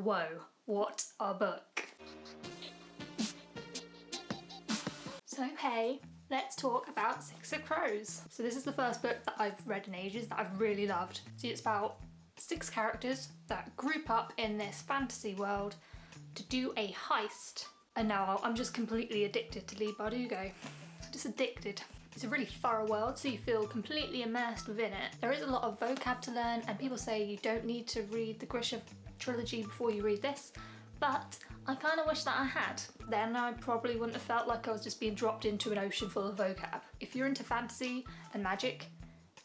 Whoa, what a book. So hey, let's talk about Six of Crows. So this is the first book that I've read in ages that I've really loved. See, it's about 6 characters that group up in this fantasy world to do a heist. And now I'm just completely addicted to LEIGH BARDUGO. Just addicted. It's a really thorough world, so you feel completely immersed within it. There is a lot of vocab to learn, and people say you don't need to read the Grisha trilogy before you read this, but I kind of wish that I had. Then I probably wouldn't have felt like I was just being dropped into an ocean full of vocab. If you're into fantasy and magic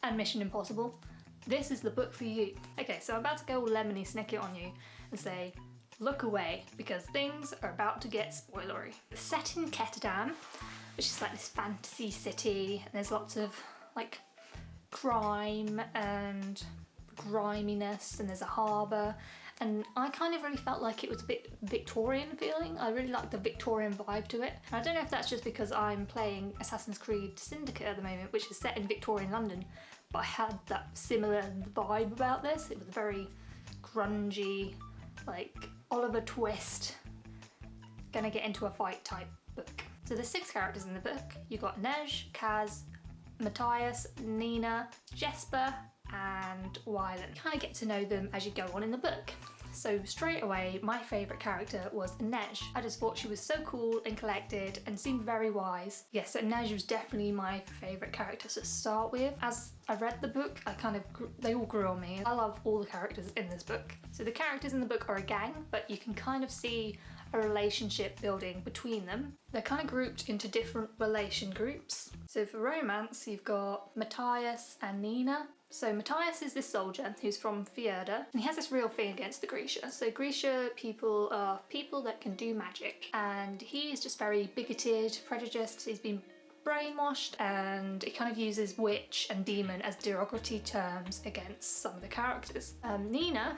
and Mission Impossible, this is the book for you. Okay, so I'm about to go all lemony snicket on you and say, look away, because things are about to get spoilery. It's set in Ketterdam, which is like this fantasy city, and there's lots of like crime and griminess, and there's a harbour, and I kind of really felt like it was a bit Victorian feeling. I really liked the Victorian vibe to it. And I don't know if that's just because I'm playing Assassin's Creed Syndicate at the moment, which is set in Victorian London, but I had that similar vibe about this. It was very grungy, like Oliver Twist, gonna get into a fight type book. So there's 6 characters in the book. You've got Nej, Kaz, Matthias, Nina, Jesper, and Wylan. You kind of get to know them as you go on in the book. So straight away, my favourite character was Nej. I just thought she was so cool and collected and seemed very wise. Yeah, so Nej was definitely my favourite character to start with. As I read the book, they all grew on me. I love all the characters in this book. So the characters in the book are a gang, but you can kind of see a relationship building between them. They're kind of grouped into different relation groups. So for romance, you've got Matthias and Nina. So Matthias is this soldier who's from Fjerda, and he has this real thing against the Grisha. So Grisha people are people that can do magic, and he's just very bigoted, prejudiced. He's been brainwashed, and he kind of uses witch and demon as derogatory terms against some of the characters. Nina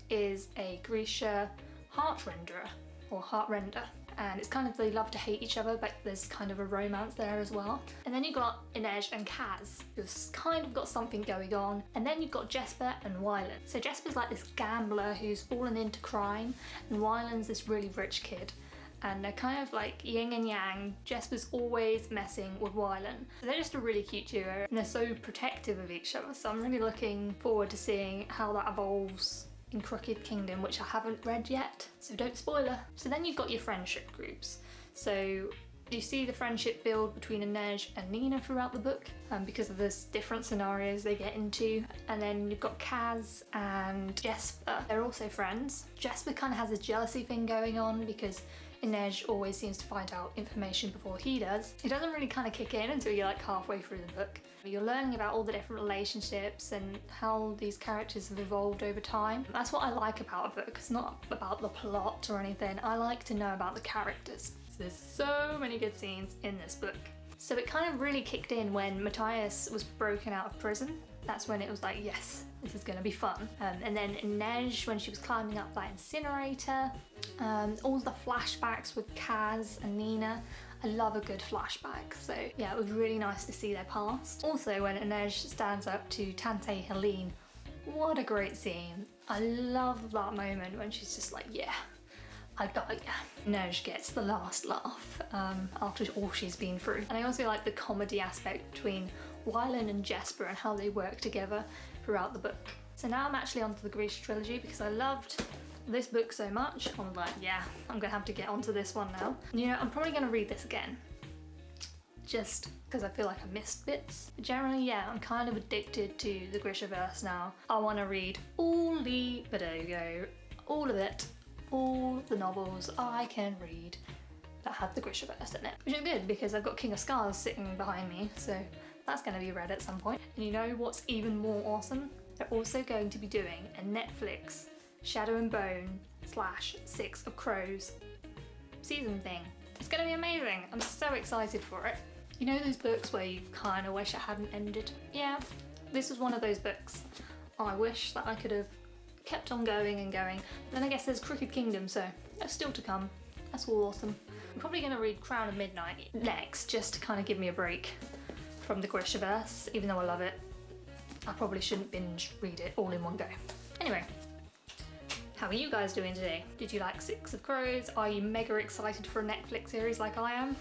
is a Grisha heartrenderer, or heartrender, and it's kind of they love to hate each other, but there's kind of a romance there as well. And then you've got Nej and Kaz, who've kind of got something going on. And then you've got Jesper and Wylan. So Jesper's like this gambler who's fallen into crime, and Wylan's this really rich kid. And they're kind of like yin and yang. Jesper's always messing with Wylan. So they're just a really cute duo, and they're so protective of each other. So I'm really looking forward to seeing how that evolves in Crooked Kingdom, which I haven't read yet, so don't spoiler. So then you've got your friendship groups. So you see the friendship build between Nej and Nina throughout the book, because of this different scenarios they get into. And then you've got Kaz and Jesper. They're also friends. Jesper kind of has a jealousy thing going on because Nej always seems to find out information before he does. It doesn't really kind of kick in until you're like halfway through the book. You're learning about all the different relationships and how these characters have evolved over time. That's what I like about a book. It's not about the plot or anything. I like to know about the characters. So there's so many good scenes in this book. So it kind of really kicked in when Matthias was broken out of prison. That's when it was like, yes, this is going to be fun. And then Nej, when she was climbing up that incinerator, all the flashbacks with Kaz and Nina. I love a good flashback, so yeah, it was really nice to see their past. Also, when Nej stands up to Tante Helene, what a great scene. I love that moment when she's just like, yeah, I got ya. Nej gets the last laugh after all she's been through. And I also like the comedy aspect between Wylan and Jesper and how they work together throughout the book. So now I'm actually onto the Grisha trilogy because I loved this book so much. I was like, yeah, I'm gonna have to get onto this one now. You know, I'm probably gonna read this again, just because I feel like I missed bits. But generally, yeah, I'm kind of addicted to the GrishaVerse now. I want to read all LEIGH BARDUGO, all of it, all the novels I can read that have the GrishaVerse in it. Which is good because I've got King of Scars sitting behind me, so that's going to be read at some point. And you know what's even more awesome? They're also going to be doing a Netflix Shadow and Bone / 6 of Crows season thing. It's gonna be amazing. I'm so excited for it. You know those books where you kind of wish it hadn't ended? Yeah, this was one of those books. I wish that I could have kept on going and going. But then I guess there's Crooked Kingdom, so that's still to come. That's all awesome. I'm probably gonna read Crown of Midnight next, just to kind of give me a break from the GrishaVerse, even though I love it. I probably shouldn't binge read it all in one go. Anyway, How are you guys doing today? Did you like Six of Crows? Are you mega excited for a Netflix series like I am?